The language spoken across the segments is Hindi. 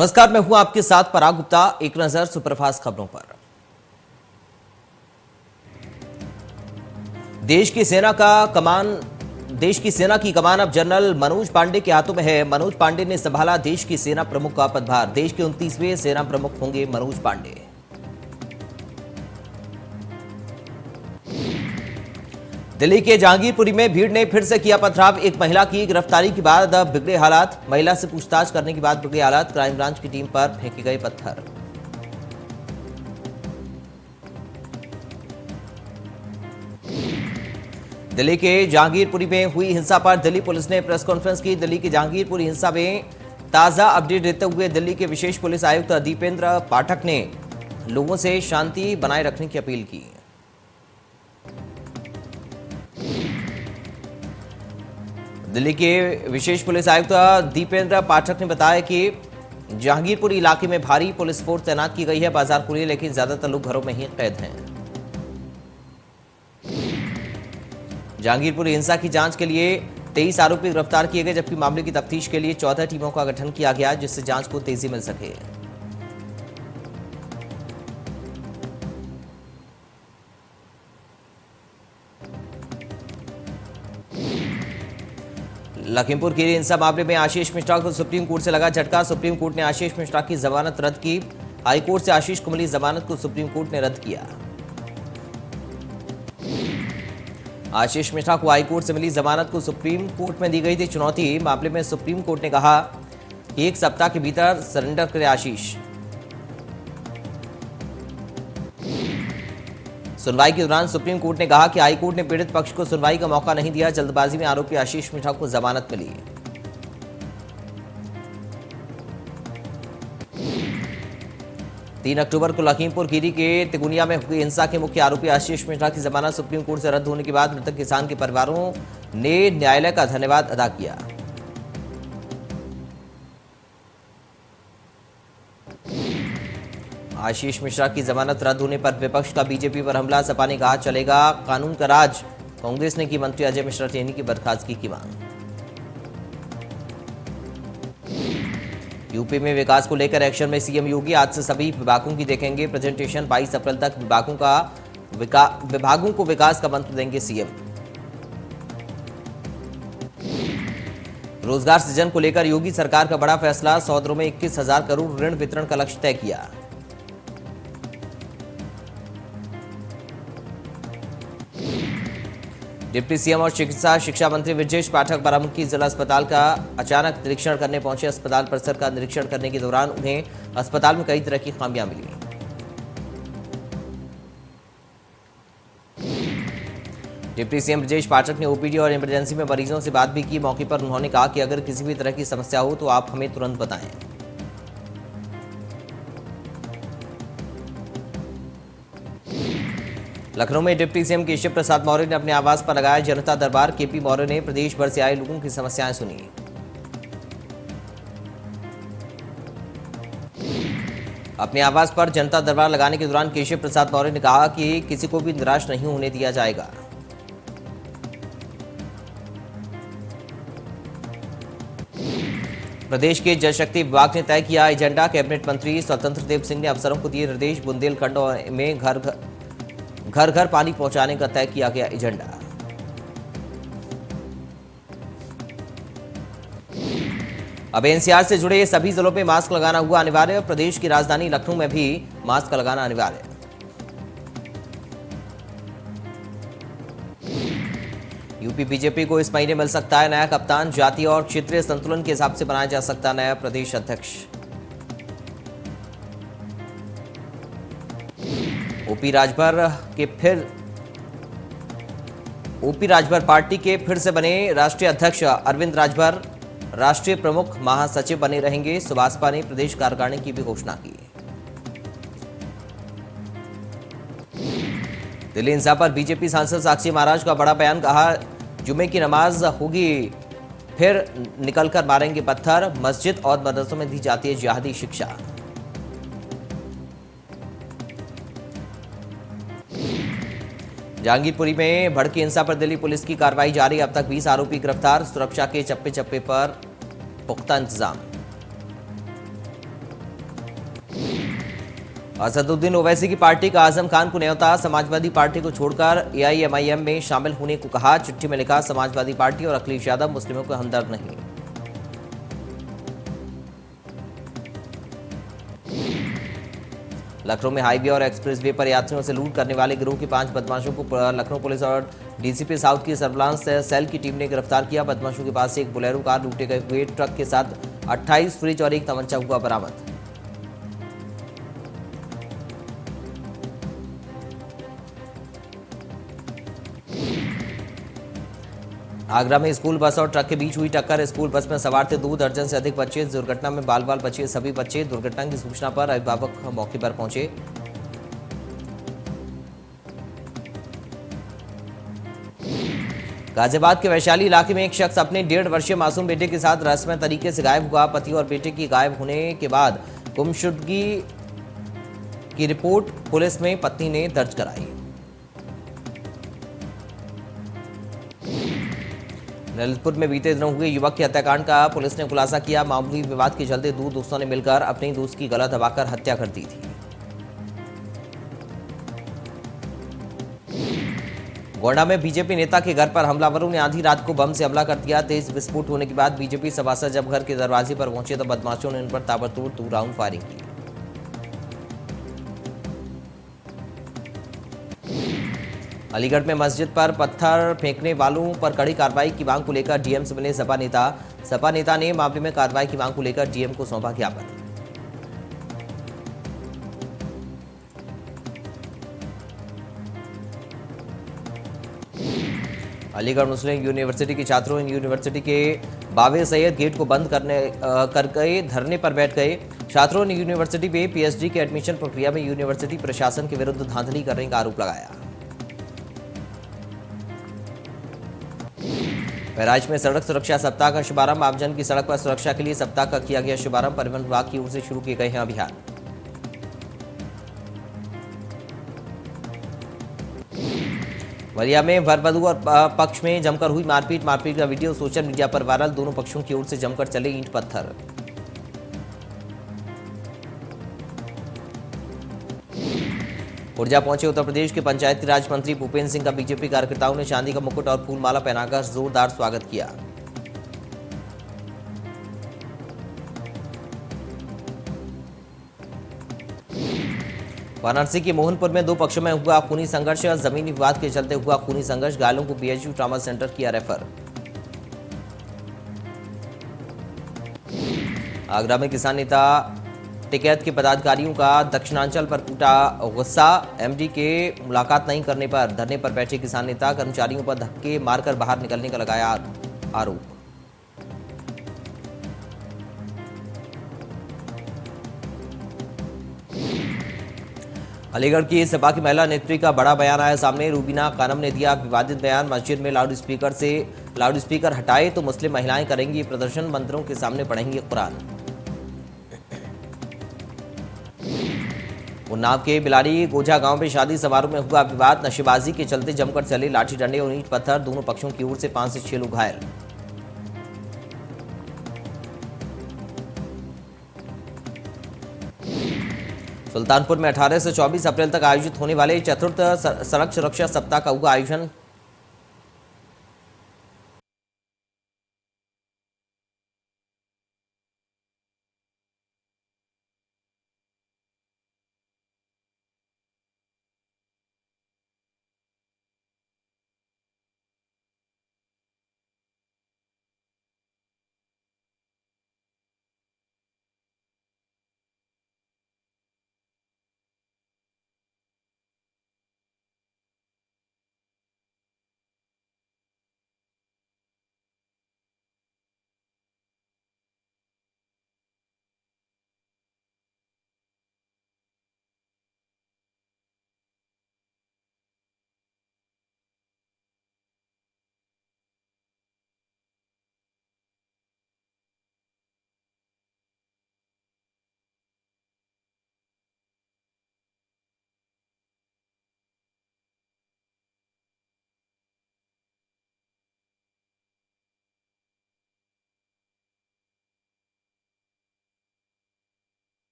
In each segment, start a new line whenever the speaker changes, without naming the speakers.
नमस्कार, मैं हूं आपके साथ पराग गुप्ता। एक नजर सुपरफास्ट खबरों पर। देश की सेना की कमान अब जनरल मनोज पांडे के हाथों में है। मनोज पांडे ने संभाला देश की सेना प्रमुख का पदभार। देश के 29वें सेना प्रमुख होंगे मनोज पांडे। दिल्ली के जहांगीरपुरी में भीड़ ने फिर से किया पथराव। एक महिला की गिरफ्तारी के बाद अब बिगड़े हालात। महिला से पूछताछ करने के बाद बिगड़े हालात। क्राइम ब्रांच की टीम पर फेंके गए पत्थर। दिल्ली के जहांगीरपुरी में हुई हिंसा पर दिल्ली पुलिस ने प्रेस कॉन्फ्रेंस की। दिल्ली की जहांगीरपुरी हिंसा में ताजा अपडेट देते हुए दिल्ली के विशेष पुलिस आयुक्त दीपेंद्र पाठक ने लोगों से शांति बनाए रखने की अपील की। दिल्ली के विशेष पुलिस आयुक्त दीपेंद्र पाठक ने बताया कि जहांगीरपुरी इलाके में भारी पुलिस फोर्स तैनात की गई है। बाजार खुली है, लेकिन ज्यादातर लोग घरों में ही कैद हैं। जहांगीरपुरी हिंसा की जांच के लिए 23 आरोपी गिरफ्तार किए गए, जबकि मामले की तफ्तीश के लिए 14 टीमों का गठन किया गया, जिससे जांच को तेजी मिल सके। लखीमपुर खीरी हिंसा मामले में आशीष मिश्रा को सुप्रीम कोर्ट से लगा झटका। सुप्रीम कोर्ट ने आशीष मिश्रा की जमानत रद्द की। हाईकोर्ट से आशीष को मिली जमानत को सुप्रीम कोर्ट ने रद्द किया। आशीष मिश्रा को हाईकोर्ट से मिली जमानत को सुप्रीम कोर्ट में दी गई थी चुनौती। मामले में सुप्रीम कोर्ट ने कहा कि 1 सप्ताह के भीतर सरेंडर करे आशीष। सुनवाई के दौरान सुप्रीम कोर्ट ने कहा कि हाईकोर्ट ने पीड़ित पक्ष को सुनवाई का मौका नहीं दिया। जल्दबाजी में आरोपी आशीष मिश्रा को जमानत मिली। तीन अक्टूबर को लखीमपुर खीरी के तिगुनिया में हुई हिंसा के मुख्य आरोपी आशीष मिश्रा की जमानत सुप्रीम कोर्ट से रद्द होने के बाद मृतक किसान के परिवारों ने न्यायालय का धन्यवाद अदा किया। आशीष मिश्रा की जमानत रद्द होने पर विपक्ष का बीजेपी पर हमला। सपा ने कहा चलेगा कानून का राज। कांग्रेस ने की मंत्री अजय मिश्रा टेनी की बर्खास्तगी की मांग। यूपी में विकास को लेकर एक्शन में सीएम योगी। आज से सभी विभागों की देखेंगे प्रेजेंटेशन। 22 अप्रैल तक विभागों को विकास का मंत्र देंगे सीएम। रोजगार सृजन को लेकर योगी सरकार का बड़ा फैसला। 100 दिनों में 21,000 करोड़ ऋण वितरण का लक्ष्य तय किया। डिप्टी सीएम और चिकित्सा शिक्षा मंत्री विजय पाठक बाराबंकी जिला अस्पताल का अचानक निरीक्षण करने पहुंचे। अस्पताल परिसर का निरीक्षण करने के दौरान उन्हें अस्पताल में कई तरह की खामियां मिली। डिप्टी सीएम विजय पाठक ने ओपीडी और इमरजेंसी में मरीजों से बात भी की। मौके पर उन्होंने कहा कि अगर किसी भी तरह की समस्या हो तो आप हमें तुरंत बताएं। लखनऊ में डिप्टी सीएम केशव प्रसाद मौर्य ने अपने आवास पर लगाया जनता दरबार। केपी मौर्य ने प्रदेश भर से आए लोगों की समस्याएं सुनी। अपने आवास पर जनता दरबार लगाने के दौरान केशव प्रसाद मौर्य ने कहा कि किसी को भी निराश नहीं होने दिया जाएगा। प्रदेश के जल शक्ति विभाग ने तय किया एजेंडा। कैबिनेट मंत्री स्वतंत्र देव सिंह ने अफसरों को दिए निर्देश। बुंदेलखंड में घर घर पानी पहुंचाने का तय किया गया एजेंडा। अब एनसीआर से जुड़े सभी जिलों में मास्क लगाना हुआ अनिवार्य। प्रदेश की राजधानी लखनऊ में भी मास्क लगाना अनिवार्य। यूपी बीजेपी को इस महीने मिल सकता है नया कप्तान। जातीय और क्षेत्रीय संतुलन के हिसाब से बनाया जा सकता है नया प्रदेश अध्यक्ष। ओपी राजभर पार्टी के फिर से बने राष्ट्रीय अध्यक्ष अरविंद राजभर राष्ट्रीय प्रमुख महासचिव बने रहेंगे। सुभाषपा ने प्रदेश कार्यकारिणी की भी घोषणा की। दिल्ली हिंसा पर बीजेपी सांसद साक्षी महाराज का बड़ा बयान। कहा जुमे की नमाज होगी फिर निकलकर मारेंगे पत्थर। मस्जिद और मदरसों में दी जाती है जिहादी शिक्षा। जहांगीरपुरी में भड़की हिंसा पर दिल्ली पुलिस की कार्रवाई जारी। अब तक 20 आरोपी गिरफ्तार। सुरक्षा के चप्पे चप्पे पर पुख्ता इंतजाम। असदुद्दीन ओवैसी की पार्टी का आजम खान को न्योता, समाजवादी पार्टी को छोड़कर एआईएमआईएम में शामिल होने को कहा। चिट्ठी में लिखा, समाजवादी पार्टी और अखिलेश यादव मुस्लिमों के हमदर्द नहीं। लखनऊ में हाईवे और एक्सप्रेसवे पर यात्रियों से लूट करने वाले गिरोह के 5 बदमाशों को लखनऊ पुलिस और डीसीपी साउथ की सर्विलांस सेल की टीम ने गिरफ्तार किया। बदमाशों के पास से एक बोलेरो कार, लूटे गए हुए ट्रक के साथ 28 फ्रिज और एक तमंचा हुआ बरामद। आगरा में स्कूल बस और ट्रक के बीच हुई टक्कर। स्कूल बस में सवार थे 2 दर्जन से अधिक बच्चे। इस दुर्घटना में बाल बाल बचे सभी बच्चे। दुर्घटना की सूचना पर अभिभावक मौके पर पहुंचे। गाजियाबाद के वैशाली इलाके में एक शख्स अपने 1.5 वर्षीय मासूम बेटे के साथ रहस्यमय तरीके से गायब हुआ। पति और बेटे की गायब होने के बाद गुमशुदगी की रिपोर्ट पुलिस में पत्नी ने दर्ज कराई। ललितपुर में बीते दिनों हुए युवक के हत्याकांड का पुलिस ने खुलासा किया। मामूली विवाद के चलते 2 दोस्तों ने मिलकर अपने दोस्त की गला दबाकर हत्या कर दी थी। गोंडा में बीजेपी नेता के घर पर हमलावरों ने आधी रात को बम से हमला कर दिया। तेज विस्फोट होने के बाद बीजेपी सभासद जब घर के दरवाजे पर पहुंचे तो बदमाशों ने उन पर ताबड़तोड़ 2 राउंड फायरिंग की। अलीगढ़ में मस्जिद पर पत्थर फेंकने वालों पर कड़ी कार्रवाई की मांग को लेकर डीएम से मिले सपा नेता। सपा नेता ने मामले में कार्रवाई की मांग को लेकर डीएम को सौंपा ज्ञापन। अलीगढ़ मुस्लिम यूनिवर्सिटी के छात्रों यूनिवर्सिटी के बावे सैयद गेट को बंद कर गए, धरने पर बैठ गए। छात्रों ने यूनिवर्सिटी में पीएचडी के एडमिशन प्रक्रिया में यूनिवर्सिटी प्रशासन के विरुद्ध धांधली करने का आरोप लगाया। बहराइच में सड़क सुरक्षा सप्ताह का शुभारंभ। आमजन की सड़क पर सुरक्षा के लिए सप्ताह का किया गया शुभारंभ। परिवहन विभाग की ओर से शुरू किए गए हैं अभियान। वलिया में वर वधू और पक्ष में जमकर हुई मारपीट का वीडियो सोशल मीडिया पर वायरल। दोनों पक्षों की ओर से जमकर चले ईंट पत्थर। खुर्जा पहुंचे उत्तर प्रदेश के पंचायती राज मंत्री भूपेंद्र सिंह का बीजेपी कार्यकर्ताओं ने चांदी का मुकुट और फूलमाला पहनाकर जोरदार स्वागत किया। वाराणसी के मोहनपुर में 2 पक्षों में हुआ खूनी संघर्ष। जमीनी विवाद के चलते हुआ खूनी संघर्ष। घायलों को बीएचयू ट्रॉमा सेंटर किया रेफर। आगरा में किसान नेता टिकैत के पदाधिकारियों का दक्षिणांचल पर फूटा गुस्सा। एमडी के मुलाकात नहीं करने पर धरने पर बैठे किसान नेता। कर्मचारियों पर धक्के मारकर बाहर निकलने का लगाया आरोप। अलीगढ़ की सपा की महिला नेत्री का बड़ा बयान आया सामने। रूबीना खानम ने दिया विवादित बयान। मस्जिद में लाउडस्पीकर हटाए तो मुस्लिम महिलाएं करेंगी प्रदर्शन। मंदिरों के सामने पढ़ेंगी कुरान। उन्नाव के बिलारी गोझा गांव में शादी समारोह में हुआ विवाद। नशेबाजी के चलते जमकर चले लाठी डंडे और ईंट पत्थर। दोनों पक्षों की ओर से 5 से 6 लोग घायल। सुल्तानपुर में 18 से 24 अप्रैल तक आयोजित होने वाले चतुर्थ सड़क सुरक्षा सप्ताह का हुआ आयोजन।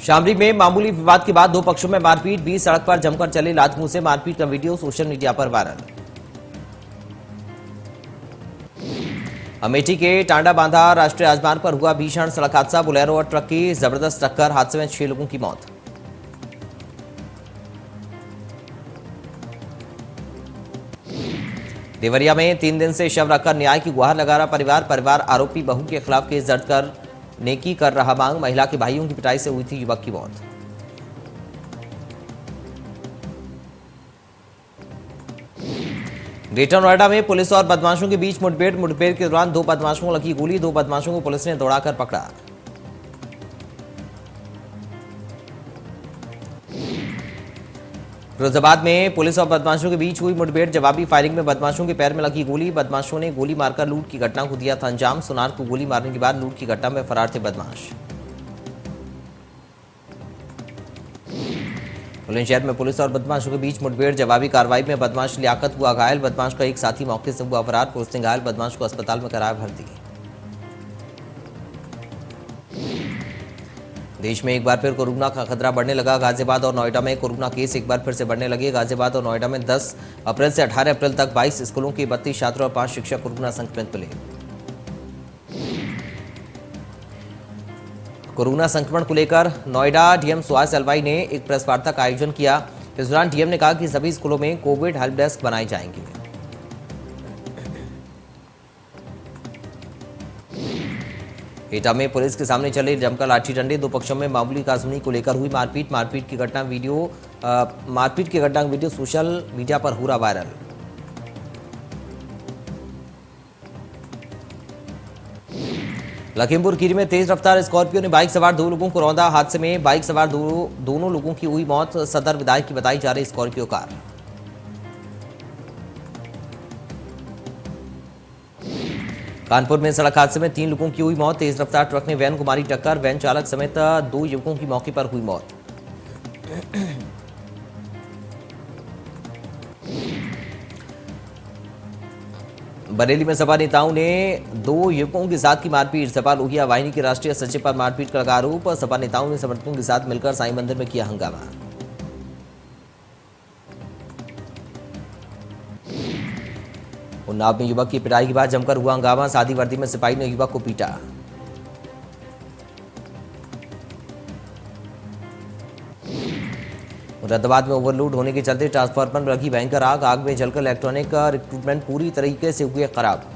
शामली में मामूली विवाद के बाद दो पक्षों में मारपीट, बीच सड़क पर जमकर चले लात-मुंह से मारपीट का वीडियो सोशल मीडिया पर वायरल। अमेठी के टांडा बांधा राष्ट्रीय राजमार्ग पर हुआ भीषण सड़क हादसा, बोलेरो और ट्रक की जबरदस्त टक्कर, हादसे में 6 लोगों की मौत। देवरिया में 3 दिन से शव रखकर न्याय की गुहार लगा रहा परिवार आरोपी बहू के खिलाफ केस दर्ज कर नेकी कर रहा मांग, महिला के भाइयों की पिटाई से हुई थी युवक की मौत। ग्रेटर नोएडा में पुलिस और बदमाशों के बीच मुठभेड़ के दौरान 2 बदमाशों को लगी गोली, 2 बदमाशों को पुलिस ने दौड़ाकर पकड़ा। फिरोजाबाद में पुलिस और बदमाशों के बीच हुई मुठभेड़, जवाबी फायरिंग में बदमाशों के पैर में लगी गोली, बदमाशों ने गोली मारकर लूट की घटना को दिया था अंजाम। सुनार को गोली मारने के बाद लूट की घटना में फरार थे बदमाश। बुलंदशहर में पुलिस और बदमाशों के बीच मुठभेड़, जवाबी कार्रवाई में बदमाश लियाकत हुआ घायल, बदमाश का एक साथी मौके से हुआ फरार, पुलिस ने घायल बदमाश को अस्पताल में कराया भर्ती। देश में एक बार फिर कोरोना का खतरा बढ़ने लगा, गाजियाबाद और नोएडा में कोरोना केस एक बार फिर से बढ़ने लगे। गाजियाबाद और नोएडा में 10 अप्रैल से 18 अप्रैल तक 22 स्कूलों के 32 छात्र और 5 शिक्षक कोरोना संक्रमित मिले। कोरोना संक्रमण को लेकर नोएडा डीएम सुहास अलवाई ने एक प्रेस वार्ता का आयोजन किया। इस दौरान डीएम ने कहा कि सभी स्कूलों में कोविड हेल्प डेस्क बनाए जाएंगे। एटा में पुलिस के सामने चले जमकर लाठी डंडे, 2 पक्षों में मामूली कानूनी को लेकर हुई मारपीट की घटना वीडियो सोशल मीडिया पर हो रहा वायरल। लखीमपुर खीरी में तेज रफ्तार स्कॉर्पियो ने बाइक सवार 2 लोगों को रौंदा, हादसे में बाइक सवार दोनों लोगों की हुई मौत, सदर विधायक की बताई जा रही स्कॉर्पियो कार। कानपुर में सड़क हादसे में 3 लोगों की हुई मौत, तेज रफ्तार ट्रक ने वैन को मारी टक्कर, वैन चालक समेत 2 युवकों की मौके पर हुई मौत। बरेली में सपा नेताओं ने 2 युवकों के साथ की मारपीट, सपा लोहिया वाहिनी के राष्ट्रीय सचिव पर मारपीट का लगा आरोप, सपा नेताओं ने समर्थकों के साथ मिलकर साईं मंदिर में किया हंगामा। उन्नाव में युवक की पिटाई के बाद जमकर हुआ हंगामा, सादी वर्दी में सिपाही ने युवक को पीटा। मुरादाबाद में ओवरलोड होने के चलते ट्रांसफार्मर में लगी भयंकर आग में जलकर इलेक्ट्रॉनिक रिक्रूटमेंट पूरी तरीके से हुए खराब।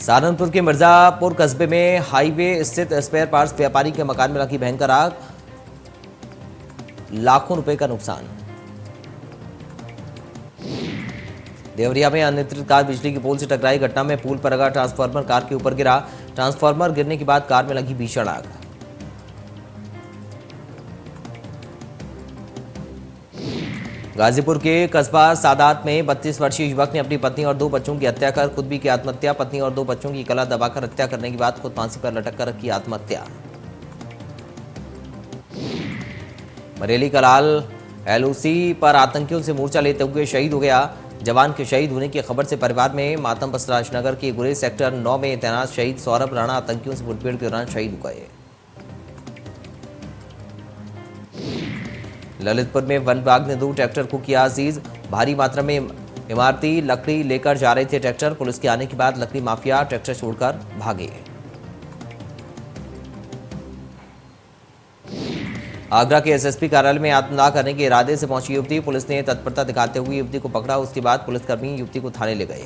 सहारनपुर के मिर्जापुर कस्बे में हाईवे स्थित स्पेयर पार्ट्स व्यापारी के मकान में लगी भयंकर आग, लाखों रुपए का नुकसान। देवरिया में अनियंत्रित कार बिजली के पोल से टकराई, घटना में पुल पर लगा ट्रांसफार्मर कार के ऊपर गिरा, ट्रांसफार्मर गिरने के बाद कार में लगी भीषण आग। गाजीपुर के कस्बा सादात में 32 वर्षीय युवक ने अपनी पत्नी और 2 बच्चों की हत्या कर खुद भी की आत्महत्या, पत्नी और 2 बच्चों की गला दबाकर हत्या करने के बाद खुद फांसी पर लटक कर की आत्महत्या। बरेली का लाल एलओसी पर आतंकियों से मोर्चा लेते हुए शहीद हो गया, जवान के शहीद होने की खबर से परिवार में मातम पसरा। राजनगर के गुरेज सेक्टर 9 में तैनात शहीद सौरभ राणा आतंकियों से मुठभेड़ के दौरान शहीद हो गए। ललितपुर में वन विभाग ने 2 ट्रैक्टर को किया सीज, भारी मात्रा में इमारती लकड़ी लेकर जा रहे थे ट्रैक्टर, पुलिस के आने के बाद लकड़ी माफिया ट्रैक्टर छोड़कर भागे। आगरा के एसएसपी कार्यालय में आत्मदाह करने के इरादे से पहुंची युवती, पुलिस ने तत्परता दिखाते हुए युवती को पकड़ा, उसके बाद पुलिसकर्मी युवती को थाने ले गए।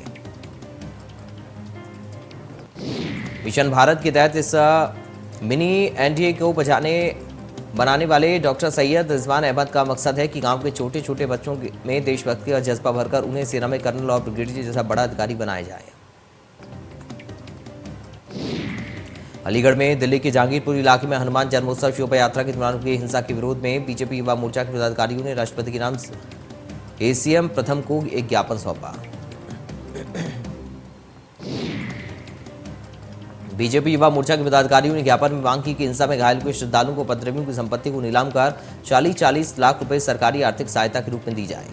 मिशन भारत के तहत इस मिनी एनडीए को बनाने वाले डॉक्टर सैयद रिजवान अहमद का मकसद है कि गांव के छोटे छोटे बच्चों में देशभक्ति का जज्बा भरकर उन्हें सेना में कर्नल और ब्रिगेडियर जैसा बड़ा अधिकारी बनाया जाए। अलीगढ़ में दिल्ली के जहांगीरपुर इलाके में हनुमान जन्मोत्सव शोभा यात्रा के दौरान हुई हिंसा के विरोध में बीजेपी युवा मोर्चा के पदाधिकारियों ने राष्ट्रपति के नाम एसीएम प्रथम को एक ज्ञापन सौंपा। बीजेपी युवा मोर्चा के पदाधिकारियों ने ज्ञापन में मांग की कि हिंसा में घायल हुए श्रद्धालुओं को उपद्रवियों की संपत्ति को नीलाम कर 40-40 लाख रुपए सरकारी आर्थिक सहायता के रूप में दी जाए।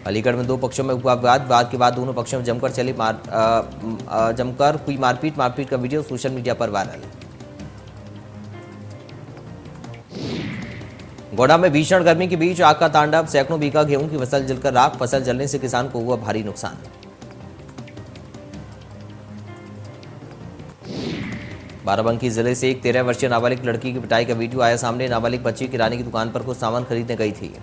अलीगढ़ में दो पक्षों में हुआ विवाद के बाद दोनों पक्षों में जमकर हुई मारपीट का वीडियो सोशल मीडिया पर वायरल। गोड्डा में भीषण गर्मी के बीच आग का तांडव, सैकड़ों बीघा गेहूं की फसल जलकर राख, फसल जलने से किसान को हुआ भारी नुकसान। बाराबंकी जिले से एक 13 वर्षीय नाबालिग लड़की की पिटाई का वीडियो आया सामने। नाबालिग बच्ची किराने की दुकान पर कुछ सामान खरीदने गई थी।